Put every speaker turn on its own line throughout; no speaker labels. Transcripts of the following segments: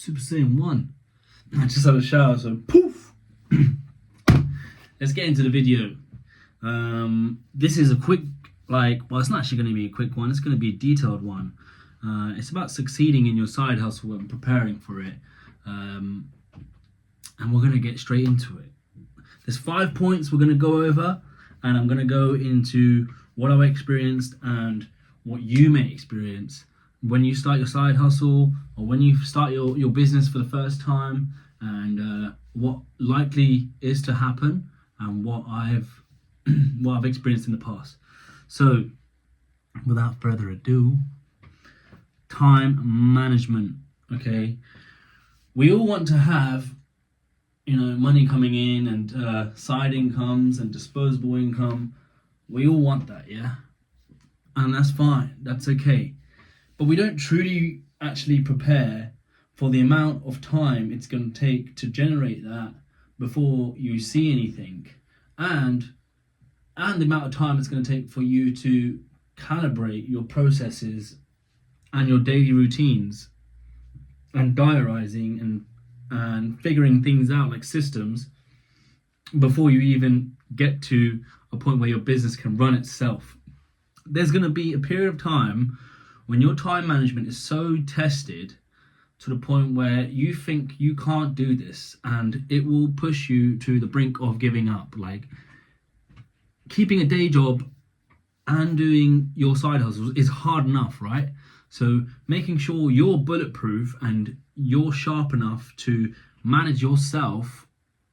Super Saiyan 1. I just had a shower, so poof! Let's get into the video. This is a quick, it's not actually going to be a quick one, it's going to be a detailed one. It's about succeeding in your side hustle and preparing for it. And we're going to get straight into it. There's 5 points we're going to go over, and I'm going to go into what I've experienced and what you may experience when you start your side hustle or when you start your business for the first time, and what likely is to happen and what I've experienced in the past. So without further ado, time management. Okay, we all want to have money coming in and side incomes and disposable income. We all want that, yeah, and that's fine, that's okay. But we don't truly actually prepare for the amount of time it's going to take to generate that before you see anything, and the amount of time it's going to take for you to calibrate your processes and your daily routines and diarizing and figuring things out like systems before you even get to a point where your business can run itself. There's going to be a period of time when your time management is so tested to the point where you think you can't do this, and it will push you to the brink of giving up. Like, keeping a day job and doing your side hustles is hard enough, right? So making sure you're bulletproof and you're sharp enough to manage yourself,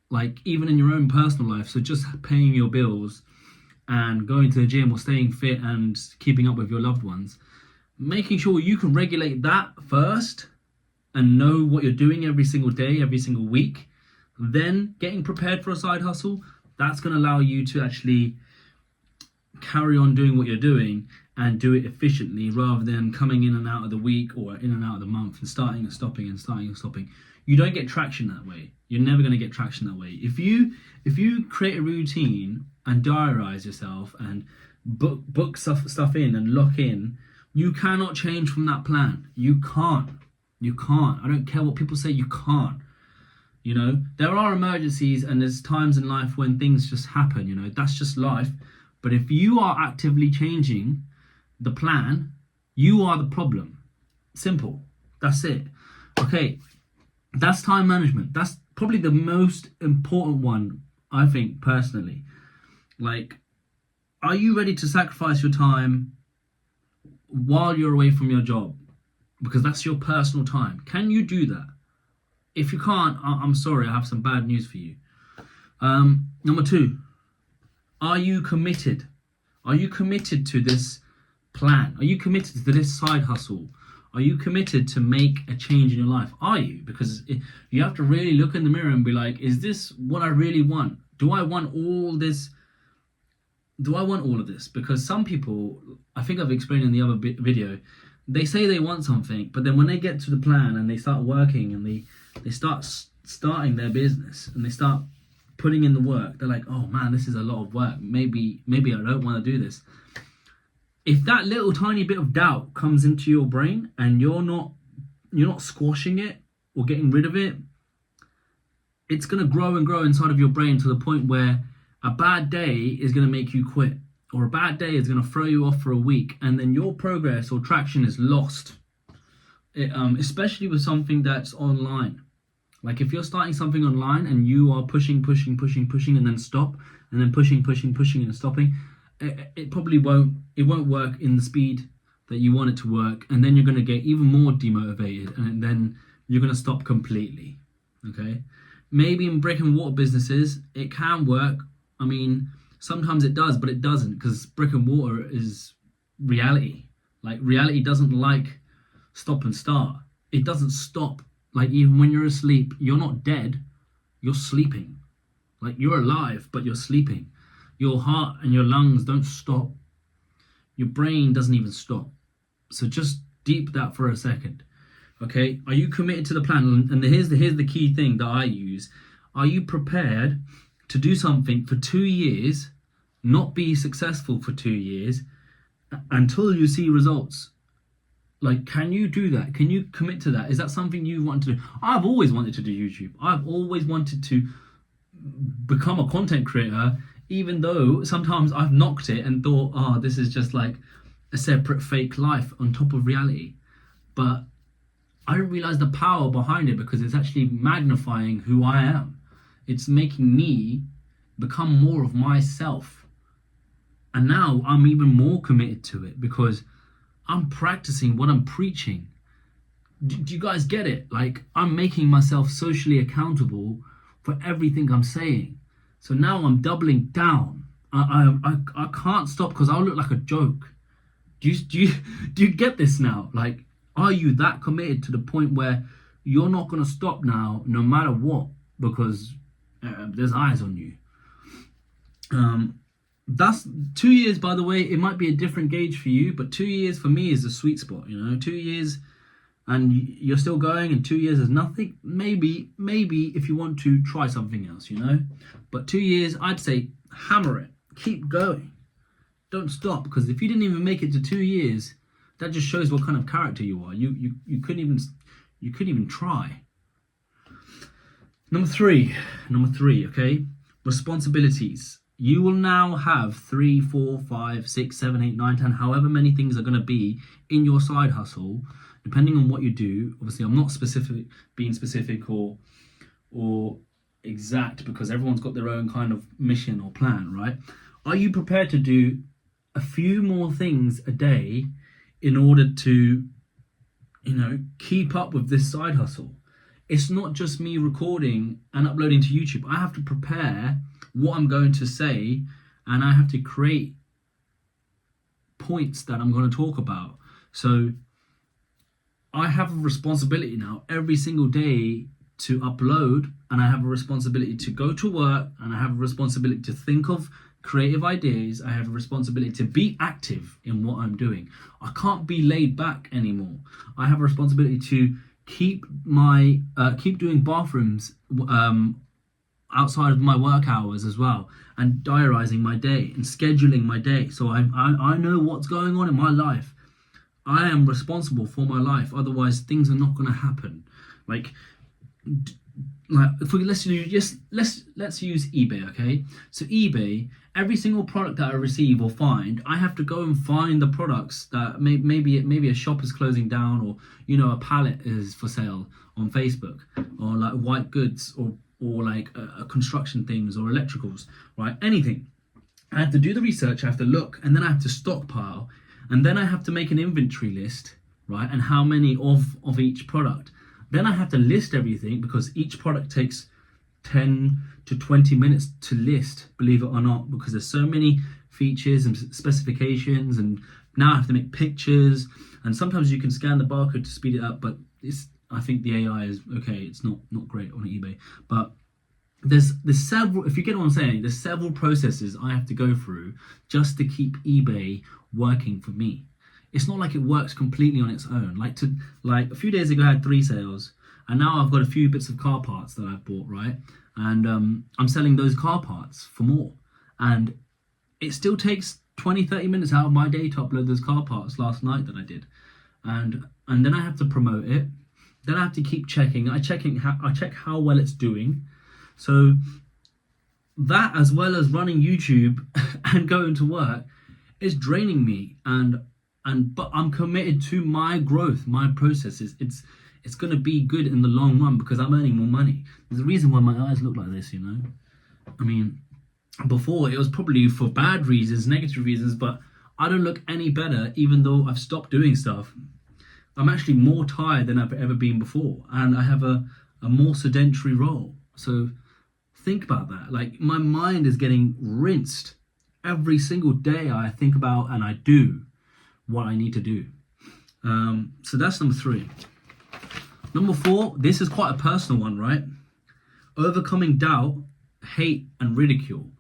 like even in your own personal life. So just paying your bills and going to the gym or staying fit and keeping up with your loved ones. Making sure you can regulate that first and know what you're doing every single day, every single week. Then getting prepared for a side hustle, that's going to allow you to actually carry on doing what you're doing and do it efficiently, rather than coming in and out of the week or in and out of the month and starting and stopping and starting and stopping. You don't get traction that way. You're never going to get traction that way. If you create a routine and diarize yourself and book stuff in and lock in, you cannot change from that plan. You can't. I don't care what people say, you can't. There are emergencies and there's times in life when things just happen, that's just life. But if you are actively changing the plan, you are the problem. Simple. That's it. Okay, that's time management. That's probably the most important one, I think, personally. Like, are you ready to sacrifice your time while you're away from your job? Because that's your personal time. Can you do that? If you can't, I'm sorry, I have some bad news for you. Number 2, are you committed? Are you committed to this plan? Are you committed to this side hustle? Are you committed to make a change in your life? Are you? Because you have to really look in the mirror and be like, is this what I really want? Do I want all this? Do I want all of this? Because some people, I think I've explained in the other video, they say they want something, but then when they get to the plan and they start working and they start starting their business and they start putting in the work, they're like, oh man, this is a lot of work. Maybe I don't want to do this. If that little tiny bit of doubt comes into your brain and you're not squashing it or getting rid of it, it's going to grow and grow inside of your brain to the point where a bad day is going to make you quit, or a bad day is going to throw you off for a week, and then your progress or traction is lost. Especially with something that's online. Like if you're starting something online and you are pushing and then stop, and then pushing and stopping, it probably won't work in the speed that you want it to work, and then you're going to get even more demotivated, and then you're going to stop completely. Okay, maybe in brick and mortar businesses it can work. I mean, sometimes it does, but it doesn't, because brick and mortar is reality. Like, reality doesn't like stop and start. It doesn't stop. Like, even when you're asleep, you're not dead, you're sleeping. Like, you're alive, but you're sleeping. Your heart and your lungs don't stop. Your brain doesn't even stop. So just deep that for a second. Okay, are you committed to the plan? And here's the key thing that I use. Are you prepared to do something for 2 years, not be successful for 2 years, until you see results? Like, can you do that? Can you commit to that? Is that something you want to do? I've always wanted to do YouTube. I've always wanted to become a content creator, even though sometimes I've knocked it and thought, oh, this is just like a separate fake life on top of reality. But I didn't realize the power behind it, because it's actually magnifying who I am. It's making me become more of myself. And now I'm even more committed to it because I'm practicing what I'm preaching. Do you guys get it? Like, I'm making myself socially accountable for everything I'm saying. So now I'm doubling. I can't stop because I'll look like a joke. Do you get this now? Like, are you that committed to the point where you're not going to stop now, no matter what, because there's eyes on you? That's 2 years, by the way. It might be a different gauge for you, but 2 years for me is the sweet spot. 2 years and you're still going, and 2 years is nothing. Maybe if you want to try something else, but 2 years, I'd say hammer it, keep going, don't stop, because if you didn't even make it to 2 years, that just shows what kind of character you are. You couldn't even try. Number three, okay, responsibilities. You will now have 3, 4, 5, 6, 7, 8, 9, 10, however many things are going to be in your side hustle, depending on what you do. Obviously, I'm not being specific or exact, because everyone's got their own kind of mission or plan, right? Are you prepared to do a few more things a day in order to, keep up with this side hustle? It's not just me recording and uploading to YouTube. I have to prepare what I'm going to say, and I have to create points that I'm going to talk about. So I have a responsibility now every single day to upload, and I have a responsibility to go to work, and I have a responsibility to think of creative ideas. I have a responsibility to be active in what I'm doing. I can't be laid back anymore. I have a responsibility to keep doing bathrooms outside of my work hours as well, and diarising my day and scheduling my day, so I know what's going on in my life. I am responsible for my life, otherwise things are not going to happen. Like let's use eBay, okay? So eBay, every single product that I receive or find, I have to go and find the products that maybe a shop is closing down, or a pallet is for sale on Facebook, or like white goods, or like construction things or electricals, right? Anything. I have to do the research, I have to look, and then I have to stockpile, and then I have to make an inventory list, right? And how many of each product. Then I have to list everything, because each product takes 10 to 20 minutes to list, believe it or not, because there's so many features and specifications, and now I have to make pictures, and sometimes you can scan the barcode to speed it up, but I think the AI is okay. It's not great on eBay, but there's several, if you get what I'm saying, there's several processes I have to go through just to keep eBay working for me. It's not like it works completely on its own. Like a few days ago, I had 3 sales, and now I've got a few bits of car parts that I've bought, right? And I'm selling those car parts for more, and it still takes 20-30 minutes out of my day to upload those car parts last night that I did, and then I have to promote it. Then I have to keep checking. I check how well it's doing. So that, as well as running YouTube and going to work, is draining me. But I'm committed to my growth, my processes. It's going to be good in the long run, because I'm earning more money. There's a reason why my eyes look like this, I mean, before it was probably for bad reasons, negative reasons, but I don't look any better, even though I've stopped doing stuff. I'm actually more tired than I've ever been before, and I have a more sedentary role. So think about that. Like, my mind is getting rinsed. Every single day I think about and I do what I need to do. So that's number 3. Number 4, this is quite a personal one, right? Overcoming doubt, hate, and ridicule.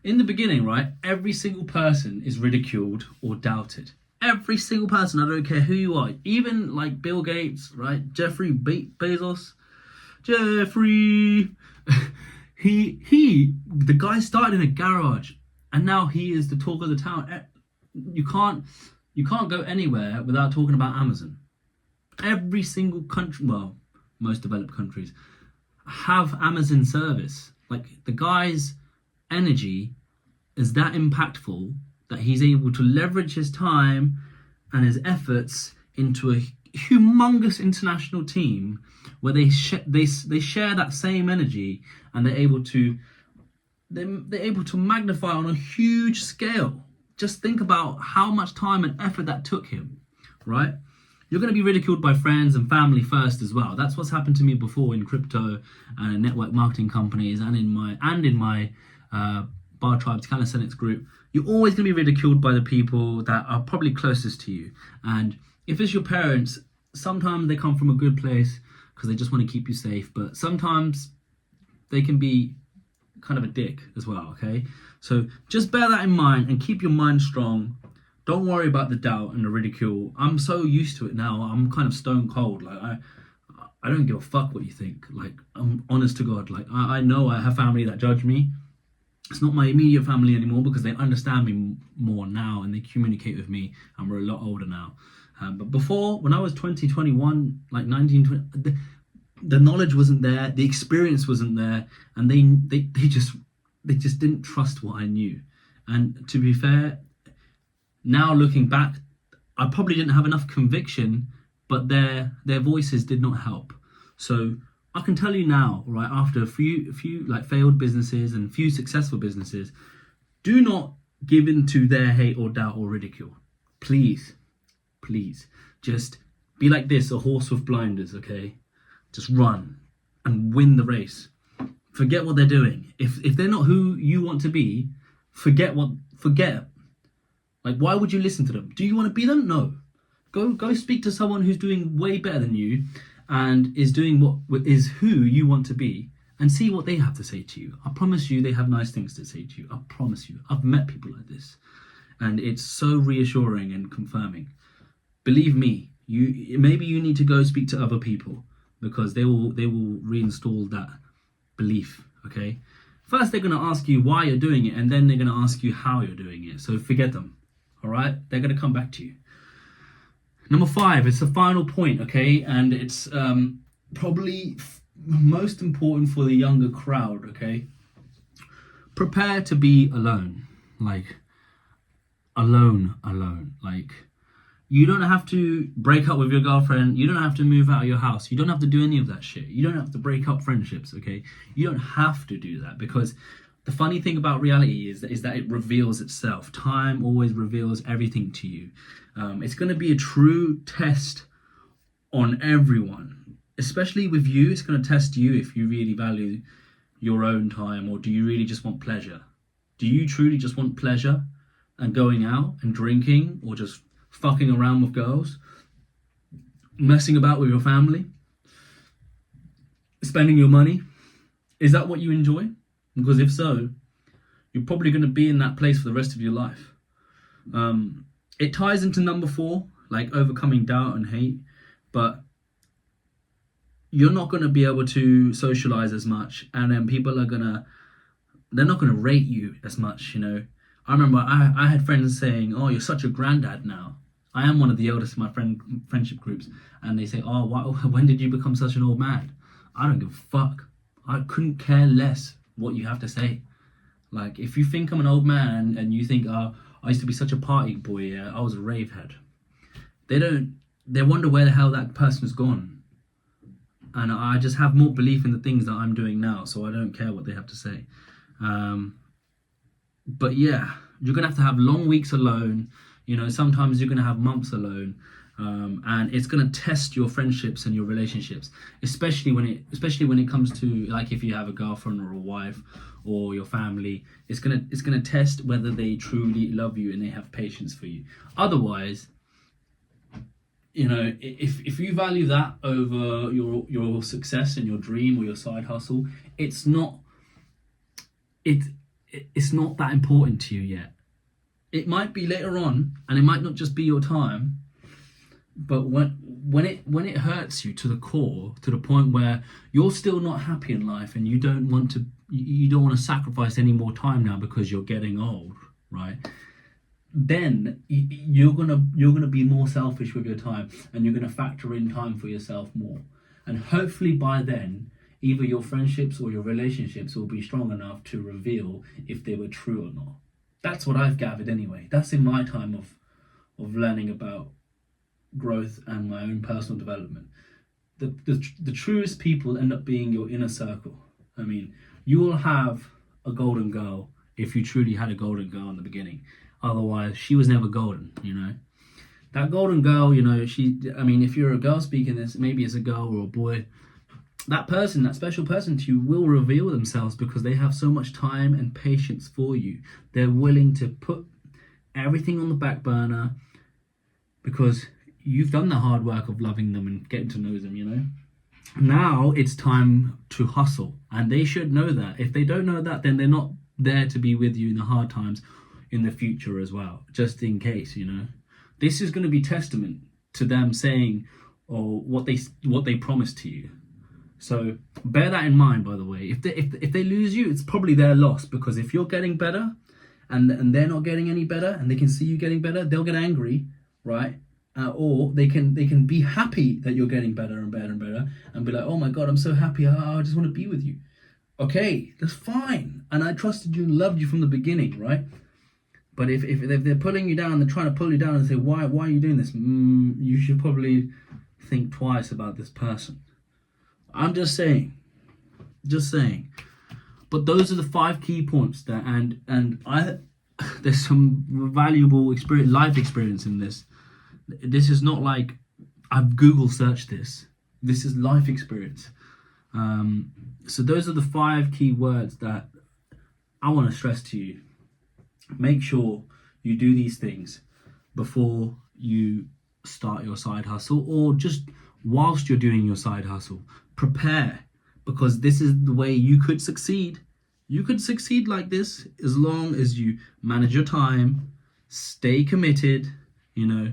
In the beginning, right, every single person is ridiculed or doubted. Every single person, I don't care who you are, even like Bill Gates, right? Jeffrey Bezos. Jeffrey. The guy started in a garage, and now he is the talk of the town. You can't You can't go anywhere without talking about Amazon. Every single country, well, most developed countries, have Amazon service. Like, the guy's energy is that impactful that he's able to leverage his time and his efforts into a humongous international team where they share that same energy, and they're able to magnify on a huge scale. Just think about how much time and effort that took him, right? You're going to be ridiculed by friends and family first as well. That's what's happened to me before in crypto and in network marketing companies and in my Bar Tribes calisthenics group. You're always going to be ridiculed by the people that are probably closest to you. And if it's your parents, sometimes they come from a good place because they just want to keep you safe, but sometimes they can be kind of a dick as well, okay? So just bear that in mind and keep your mind strong. Don't worry about the doubt and the ridicule. I'm so used to it now. I'm kind of stone cold. Like, I don't give a fuck what you think. Like, I'm honest to God. Like, I know I have family that judge me. It's not my immediate family anymore because they understand me more now and they communicate with me, and we're a lot older now. But before, when I was 20, 21, like 19, 20, the knowledge wasn't there, the experience wasn't there, and they just didn't trust what I knew. And to be fair, now looking back, I probably didn't have enough conviction, but their voices did not help. So I can tell you now, right, after a few like failed businesses and few successful businesses, do not give in to their hate or doubt or ridicule. Please, just be like this, a horse with blinders, okay? Just run and win the race. Forget what they're doing. If they're not who you want to be, forget. Like, why would you listen to them? Do you want to be them? No. Go speak to someone who's doing way better than you and is doing what is who you want to be, and see what they have to say to you. I promise you they have nice things to say to you. I promise you. I've met people like this, and it's so reassuring and confirming. Believe me, maybe you need to go speak to other people because they will reinstall that belief, okay? First, they're going to ask you why you're doing it, and then they're going to ask you how you're doing it. So forget them, all right? They're going to come back to you. Number 5, it's the final point, okay? And it's probably most important for the younger crowd, okay? Prepare to be alone. Like, alone. Like, you don't have to break up with your girlfriend. You don't have to move out of your house. You don't have to do any of that shit. You don't have to break up friendships, okay? You don't have to do that, because the funny thing about reality is that it reveals itself. Time always reveals everything to you. It's going to be a true test on everyone, especially with you. It's going to test you if you really value your own time, or do you really just want pleasure? Do you truly just want pleasure and going out and drinking, or just fucking around with girls, messing about with your family, spending your money? Is that what you enjoy? Because if so, you're probably going to be in that place for the rest of your life. It ties into number 4, like overcoming doubt and hate, but you're not going to be able to socialize as much, and then people they're not going to rate you as much, you know. I remember I had friends saying, "Oh, you're such a granddad now." I am one of the eldest in my friendship groups, and they say, "Oh, when did you become such an old man?" I don't give a fuck. I couldn't care less what you have to say. Like, if you think I'm an old man and you think, "Oh, I used to be such a party boy, I was a rave head," they wonder where the hell that person's gone. And I just have more belief in the things that I'm doing now, so I don't care what they have to say. But yeah, you're gonna have to have long weeks alone. You know, sometimes you're gonna have months alone, and it's gonna test your friendships and your relationships, especially when it comes to, like, if you have a girlfriend or a wife or your family. It's gonna test whether they truly love you and they have patience for you. Otherwise, you know, if you value that over your success and your dream or your side hustle, it's not that important to you yet. It might be later on, and it might not just be your time, but when it hurts you to the core, to the point where you're still not happy in life, and you don't want to sacrifice any more time now because you're getting old, right? then you're gonna be more selfish with your time, and you're gonna factor in time for yourself more. And hopefully by then, either your friendships or your relationships will be strong enough to reveal if they were true or not. That's what I've gathered anyway. That's in my time of learning about growth and my own personal development. The truest people end up being your inner circle. I mean, you will have a golden girl if you truly had a golden girl in the beginning. Otherwise, she was never golden, you know. That golden girl, you know, if you're a girl speaking this, maybe it's a girl or a boy, that person, that special person to you will reveal themselves because they have so much time and patience for you. They're willing to put everything on the back burner because you've done the hard work of loving them and getting to know them, you know. Now it's time to hustle, and they should know that. If they don't know that, then they're not there to be with you in the hard times in the future as well, just in case, you know. This is going to be testament to them saying or what they promised to you. So bear that in mind, by the way. If they lose you, it's probably their loss, because if you're getting better and they're not getting any better, and they can see you getting better, they'll get angry, right? Or they can be happy that you're getting better and better and better, and be like, oh my God, I'm so happy. I just want to be with you. Okay, that's fine. And I trusted you and loved you from the beginning, right? But if they're pulling you down, they're trying to pull you down and say, why are you doing this? You should probably think twice about this person. I'm just saying. But those are the 5 key points there, and there's some valuable life experience in this. This is not like I've Google searched this. This is life experience. So those are the 5 key words that I want to stress to you. Make sure you do these things before you start your side hustle, or just whilst you're doing your side hustle. Prepare, because this is the way you could succeed. You could succeed like this as long as you manage your time, stay committed, you know,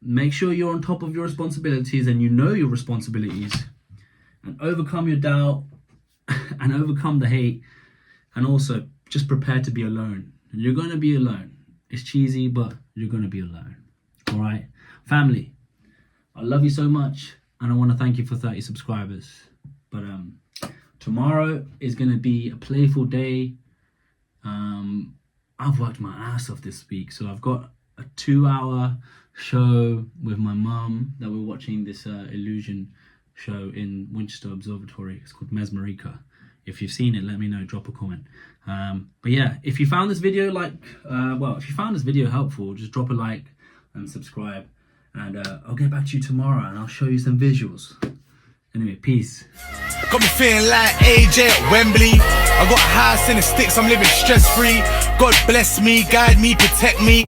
make sure you're on top of your responsibilities and you know your responsibilities, and overcome your doubt and overcome the hate, and also just prepare to be alone. You're going to be alone. It's cheesy, but you're going to be alone. All right? Family, I love you so much, and I want to thank you for 30 subscribers. But tomorrow is going to be a playful day. I've worked my ass off this week, so I've got a 2-hour show with my mum that we're watching, this illusion show in Winchester Observatory. It's called Mesmerica. If you've seen it, let me know, drop a comment. But yeah, if you found this video helpful, just drop a like and subscribe, and I'll get back to you tomorrow and I'll show you some visuals. Anyway, peace.
Got me feeling like AJ at Wembley. I got a house in the sticks, I'm living stress free. God bless me, guide me, protect me.